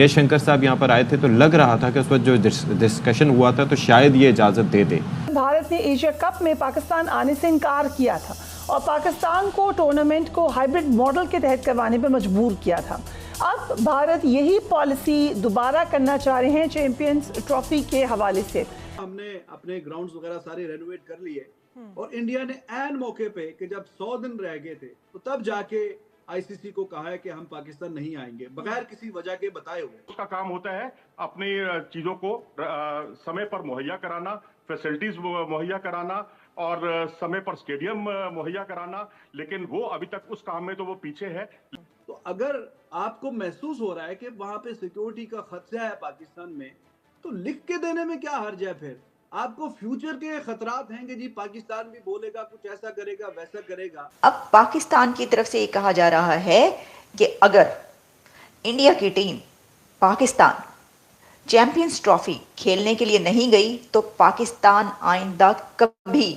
जयशंकर साहब यहाँ पर आए थे तो लग रहा था कि उस वक्त जो डिस्कशन हुआ था तो शायद ये इजाज़त दे दे। भारत ने एशिया कप में पाकिस्तान आने से इनकार किया था और पाकिस्तान को टूर्नामेंट को हाइब्रिड मॉडल के तहत करवाने पर मजबूर किया था। अब भारत यही पॉलिसी दोबारा करना चाह रहे हैं चैंपियंस ट्रॉफी के हवाले से। हमने अपने ग्राउंड्स वगैरह सारे रेनोवेट कर लिए और इंडिया ने ऐन मौके पे कि जब 100 दिन रह गए थे तो तब जाके आईसीसी को कहा है कि हम पाकिस्तान नहीं आएंगे बगैर किसी वजह के बताए हुए। उसका काम होता है अपनी चीजों को समय पर मुहैया कराना, फैसिलिटीज मुहैया कराना और समय पर स्टेडियम मुहैया कराना, लेकिन वो अभी तक उस काम में तो वो पीछे है। तो अगर आपको महसूस हो रहा है कि वहां पे सिक्योरिटी का खदशा है पाकिस्तान में, तो लिख के देने में क्या हर्ज है? फिर आपको फ्यूचर के खतरात हैं कि जी पाकिस्तान भी बोलेगा, कुछ ऐसा करेगा वैसा करेगा। अब पाकिस्तान की तरफ से ये कहा जा रहा है कि अगर इंडिया की टीम पाकिस्तान चैंपियंस ट्रॉफी खेलने के लिए नहीं गई तो पाकिस्तान आइंदा कभी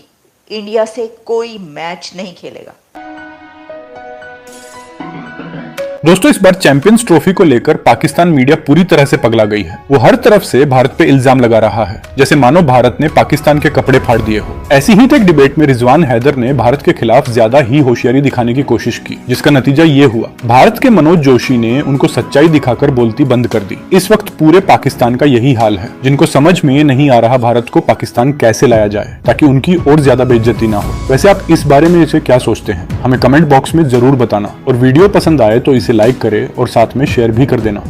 इंडिया से कोई मैच नहीं खेलेगा। दोस्तों, इस बार चैंपियंस ट्रॉफी को लेकर पाकिस्तान मीडिया पूरी तरह से पगला गई है। वो हर तरफ से भारत पे इल्जाम लगा रहा है जैसे मानो भारत ने पाकिस्तान के कपड़े फाड़ दिए हो। ऐसी ही एक डिबेट में रिजवान हैदर ने भारत के खिलाफ ज्यादा ही होशियारी दिखाने की कोशिश की, जिसका नतीजा ये हुआ, भारत के मनोज जोशी ने उनको सच्चाई दिखाकर बोलती बंद कर दी। इस वक्त पूरे पाकिस्तान का यही हाल है, जिनको समझ में नहीं आ रहा भारत को पाकिस्तान कैसे लाया जाए ताकि उनकी और ज्यादा बेइज्जती ना हो। वैसे आप इस बारे में इसे क्या सोचते हैं, हमें कमेंट बॉक्स में जरूर बताना और वीडियो पसंद आए तो इसे लाइक करें और साथ में शेयर भी कर देना।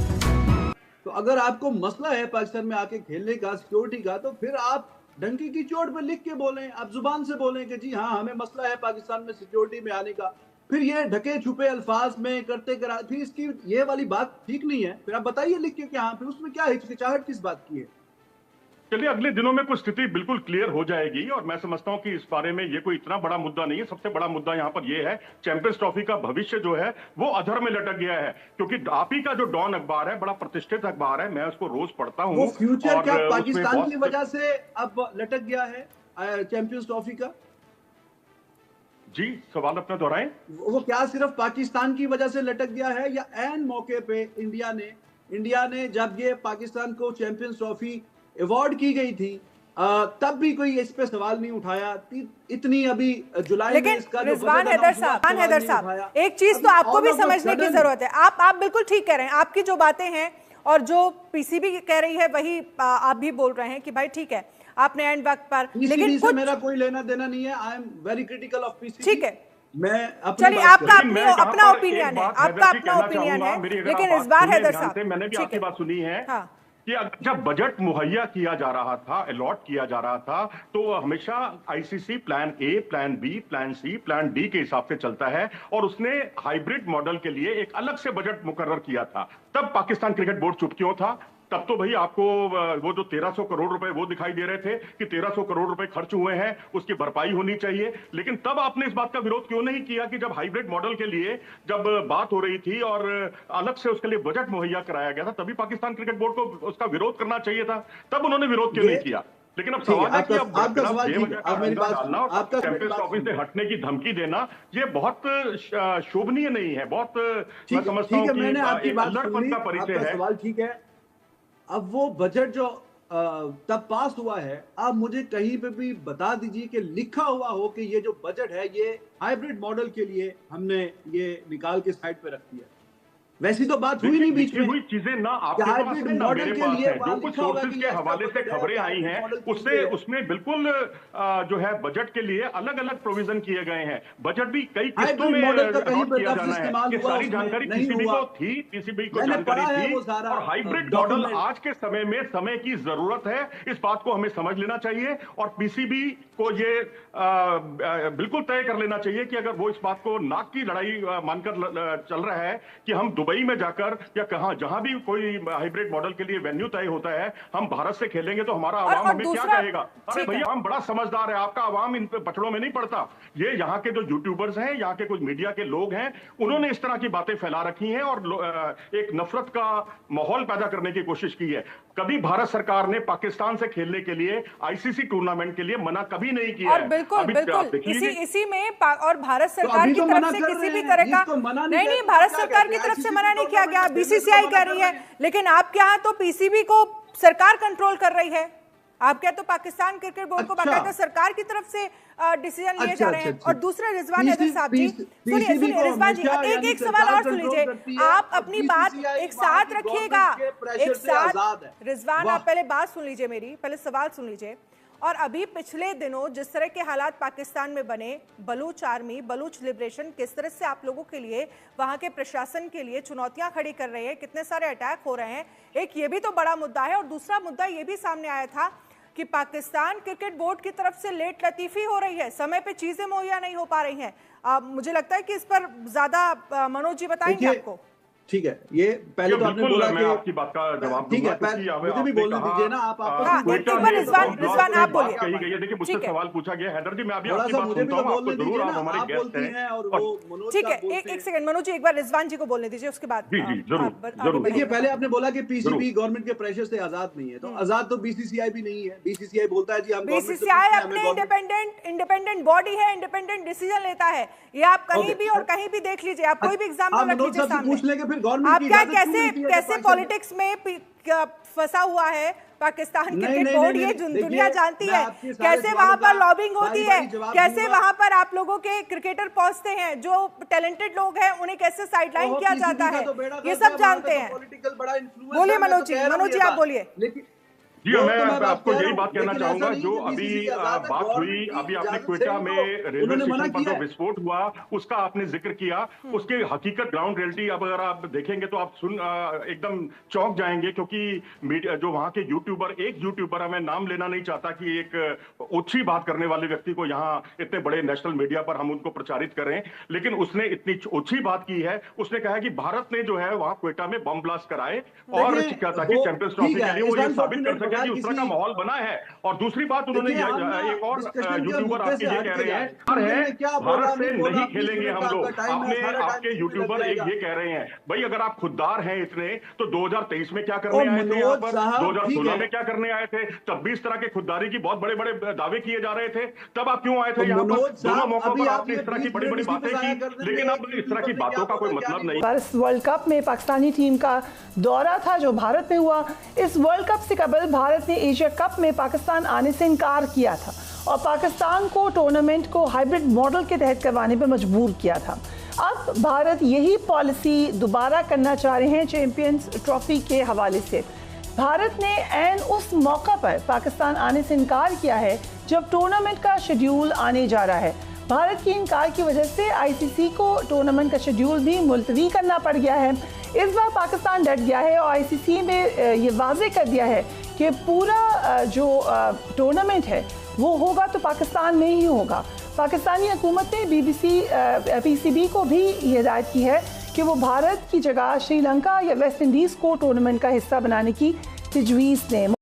तो अगर आपको मसला है पाकिस्तान में आके खेलने का, सिक्योरिटी का, तो फिर आप डंकी की चोट पे लिख के बोलें, आप जुबान से बोलें कि जी हाँ हमें मसला है पाकिस्तान में सिक्योरिटी में आने का। फिर ये ढके छुपे अल्फाज में करते करा, फिर इसकी ये वाली बात ठीक नहीं है। फिर आप बताइए लिख के कि हाँ, फिर उसमें क्या हिचकिचाहट किस बात की है? चलिए अगले दिनों में कुछ स्थिति बिल्कुल क्लियर हो जाएगी और मैं समझता हूं कि इस बारे में ये कोई इतना बड़ा मुद्दा नहीं है। सबसे बड़ा मुद्दा यहाँ पर ये है चैंपियंस ट्रॉफी का भविष्य जो है वो अधर में लटक गया है, क्योंकि आप ही का जो डॉन अखबार है बड़ा प्रतिष्ठित अखबार है, मैं उसको रोज पढ़ता हूँ। वो फ्यूचर क्या पाकिस्तान की वजह से अब लटक गया है चैंपियंस ट्रॉफी का? जी, सवाल अपना दोहराएं। वो क्या सिर्फ पाकिस्तान की वजह से लटक गया है या एन मौके पे इंडिया ने जब ये पाकिस्तान को चैंपियंस ट्रॉफी अवार्ड की गई थी तब भी कोई इस पे सवाल नहीं उठाया? इतनी अभी जुलाई में इसका रिजवान हैदर साहब, एक चीज तो आपको भी समझने की जरूरत है। आप बिल्कुल ठीक कह रहे हैं, आपकी जो बातें हैं और जो पीसीबी कह रही है वही आप भी बोल रहे हैं कि भाई ठीक है आपने एंड वक्त पर, लेकिन कुछ मेरा कोई लेना देना नहीं है। I am very critical of PCB. ठीक है, मैं चलिए आपका अपना ओपिनियन है, आपका अपना ओपिनियन है, लेकिन इस बार हैदर साहब मैंने भी आपकी बात सुनी है कि जब बजट मुहैया किया जा रहा था, अलॉट किया जा रहा था, तो हमेशा ICC plan A, plan B, plan C, plan D के हिसाब से चलता है और उसने हाइब्रिड मॉडल के लिए एक अलग से बजट मुकर्रर किया था। तब पाकिस्तान क्रिकेट बोर्ड चुप क्यों था? तब तो भाई आपको वो जो 1300 करोड़ रुपए वो दिखाई दे रहे थे कि 1300 करोड़ रुपए खर्च हुए हैं, उसकी भरपाई होनी चाहिए। लेकिन तब आपने इस बात का विरोध क्यों नहीं किया कि जब हाइब्रिड मॉडल के लिए जब बात हो रही थी और अलग से उसके लिए बजट मुहैया कराया गया था, तभी पाकिस्तान क्रिकेट बोर्ड को उसका विरोध करना चाहिए था। तब उन्होंने विरोध क्यों नहीं किया? लेकिन अब सवाल है कि अब चैंपियंस ट्रॉफी से हटने की धमकी देना ये बहुत शोभनीय नहीं है, बहुत मैं समझता हूं कि अल्लड़पन का परिचय है। सवाल ठीक है। अब वो बजट जो तब पास हुआ है, आप मुझे कहीं पे भी बता दीजिए कि लिखा हुआ हो कि ये जो बजट है ये हाइब्रिड मॉडल के लिए हमने ये निकाल के साइड पे रख दिया। वैसी तो बात हुई नहीं बीच में। हुई चीजें ना आपके पास है ना मेरे पास है। जो कुछ सोर्सेज के हवाले से खबरें आई हैं उसमें बिल्कुल जो है बजट के लिए अलग अलग प्रोविजन किए गए हैं। बजट भी कई किस्तों में अलॉट किया जाना है। ये सारी जानकारी पीसीबी को थी, पीसीबी को जानकारी थी। और हाइब्रिड मॉडल आज के समय में समय की जरूरत है, इस बात को हमें समझ लेना चाहिए और पीसीबी को ये बिल्कुल तय कर लेना चाहिए कि अगर वो इस बात को नाक की लड़ाई मानकर चल रहा है कि हम दुबई में जाकर या कहां जहां भी कोई हाइब्रिड मॉडल के लिए वेन्यू तय होता है हम भारत से खेलेंगे तो हमारा आवाम हमें क्या कहेगा? अरे भैया हम बड़ा समझदार है, आपका आवाम इन पचड़ों में नहीं पड़ता। ये यहाँ के जो यूट्यूबर्स हैं, यहाँ के कुछ मीडिया के लोग हैं, उन्होंने इस तरह की बातें फैला रखी हैं और एक नफरत का माहौल पैदा करने की कोशिश की है। कभी भारत सरकार ने पाकिस्तान से खेलने के लिए आईसीसी टूर्नामेंट के लिए मना कभी नहीं किया है। बिल्कुल इसी में और भारत सरकार की तरफ से किसी भी तरह का नहीं, भारत सरकार की तरफ से मना नहीं किया गया, बीसीसीआई कह रही है, लेकिन आपके यहाँ तो पीसीबी को सरकार कंट्रोल कर रही है। आपके तो पाकिस्तान क्रिकेट बोर्ड को बाकायदा सरकार की तरफ से डिसीजन लिए जा रहे हैं। और दूसरा रिजवान हैदर साहब जी, सुनिए रिजवान जी, एक सवाल और सुन लीजिए, आप अपनी बात एक साथ रखिएगा, एक साथ। रिजवान आप पहले बात सुन लीजिए मेरी, पहले सवाल सुन लीजिए। और अभी पिछले दिनों जिस तरह के हालात पाकिस्तान में बने, बलूच आर्मी, बलूच लिबरेशन किस तरह से आप लोगों के लिए, वहां के प्रशासन के लिए चुनौतियां खड़ी कर रहे हैं, कितने सारे अटैक हो रहे हैं, एक ये भी तो बड़ा मुद्दा है। और दूसरा मुद्दा ये भी सामने आया था कि पाकिस्तान क्रिकेट बोर्ड की तरफ से लेट लतीफी हो रही है, समय पे चीजें मुहैया नहीं हो पा रही हैं। मुझे लगता है कि इस पर ज्यादा मनोज जी बताएंगे आपको। ठीक है, ये पहले तो आपने बोला कि आपकी बात का जवाब ठीक है, मुझे भी बोलने दीजिए ना, आप रिजवान आप बोलिए। कही गई है, देखिए मुझसे सवाल पूछा गया। हैदर जी मैं अभी थोड़ा आपकी सा बात मुझे भी सुनता तो हूं, बोलने आपको दीजिए जरूर, ना, आप हमारे आप गेस्ट बोलती हैं और वो मनोज ठीक है। बोलते हैं। एक सेकंड मनोज जी, एक बार रिजवान जी को बोलने दीजिए, उसके बाद जी जरूर। देखिए पहले आपने बोला कि पीसीबी गवर्नमेंट के प्रेशर से आजाद नहीं है, तो आजाद तो बीसीसीआई भी नहीं है। बीसीसीआई बोलता है जी हम बीसीसीआई अपने इंडिपेंडेंट बॉडी है, इंडिपेंडेंट डिसीजन लेता है। ये आप कहीं भी और कहीं भी देख लीजिए, आप कोई भी एग्जांपल रख लीजिए सामने। पूछ लेंगे फिर गवर्नमेंट आप क्या कैसे पॉलिटिक्स में फंसा हुआ है पाकिस्तान क्रिकेट बोर्ड, ये दुनिया जानती है। कैसे वहां पर लॉबिंग होती है, कैसे वहां पर आप लोगों के क्रिकेटर पहुंचते हैं, जो टैलेंटेड लोग हैं उन्हें कैसे साइडलाइन किया जाता है, ये सब जानते हैं। बोलिए मनोज जी, आप बोलिए। जी मैं आपको यही बात कहना चाहूंगा, जो अभी बात हुई, अभी आपने क्वेटा में रेलवे स्टेशन पर जो विस्फोट हुआ उसका आपने जिक्र किया, उसके हकीकत ग्राउंड रियलिटी अब अगर आप देखेंगे तो आप एकदम चौंक जाएंगे, क्योंकि मीडिया जो वहां के एक यूट्यूबर, मैं नाम लेना नहीं चाहता कि एक ओछी बात करने वाले व्यक्ति को यहाँ इतने बड़े नेशनल मीडिया पर हम उनको प्रचारित करें, लेकिन उसने इतनी ओछी बात की है। उसने कहा कि भारत ने जो है वहां क्वेटा में बम ब्लास्ट कराए और ताकि चैंपियंस ट्रॉफी के लिए वो ये साबित कर सके कि उस तरह का माहौल बना है। और दूसरी बात उन्होंने एक और यूट्यूबर आपके ये कह रहे हैं भारत से नहीं खेलेंगे हम लोग, आपके यूट्यूबर एक ये कह रहे हैं, भाई अगर आप खुददार हैं इतने, तो 2023 में क्या करने आए थे यहाँ पर, 2016 में क्या करने आए थे, तब भी इस तरह के खुददारी की बहुत बड़े बड़े दावे किए जा रहे थे, तब आप क्यों आए थे यहाँ पर? दोनों मौकों पर आपने इस तरह की बड़ी बड़ी बातें की, लेकिन अब इस तरह की बातों का कोई मतलब नहीं। इस वर्ल्ड कप में पाकिस्तानी टीम का दौरा था जो भारत में हुआ। इस वर्ल्ड कप से कबल भारत ने एशिया कप में पाकिस्तान आने से इनकार किया था और पाकिस्तान को टूर्नामेंट को हाइब्रिड मॉडल के तहत करवाने पर मजबूर किया था। अब भारत यही पॉलिसी दोबारा करना चाह रहे हैं चैंपियंस ट्रॉफी के हवाले से। भारत ने ऐन उस मौका पर पाकिस्तान आने से इनकार किया है जब टूर्नामेंट का शेड्यूल आने जा रहा है। भारत के इनकार की वजह से आईसीसी को टूर्नामेंट का शेड्यूल भी मुलतवी करना पड़ गया है। इस बार पाकिस्तान डट गया है और आईसीसी ने ये वाजे कर दिया है कि पूरा जो टूर्नामेंट है वो होगा तो पाकिस्तान में ही होगा। पाकिस्तानी हुकूमत ने पीसीबी को भी ये हिदायत की है कि वो भारत की जगह श्रीलंका या वेस्ट इंडीज़ को टूर्नामेंट का हिस्सा बनाने की तजवीज़ दें।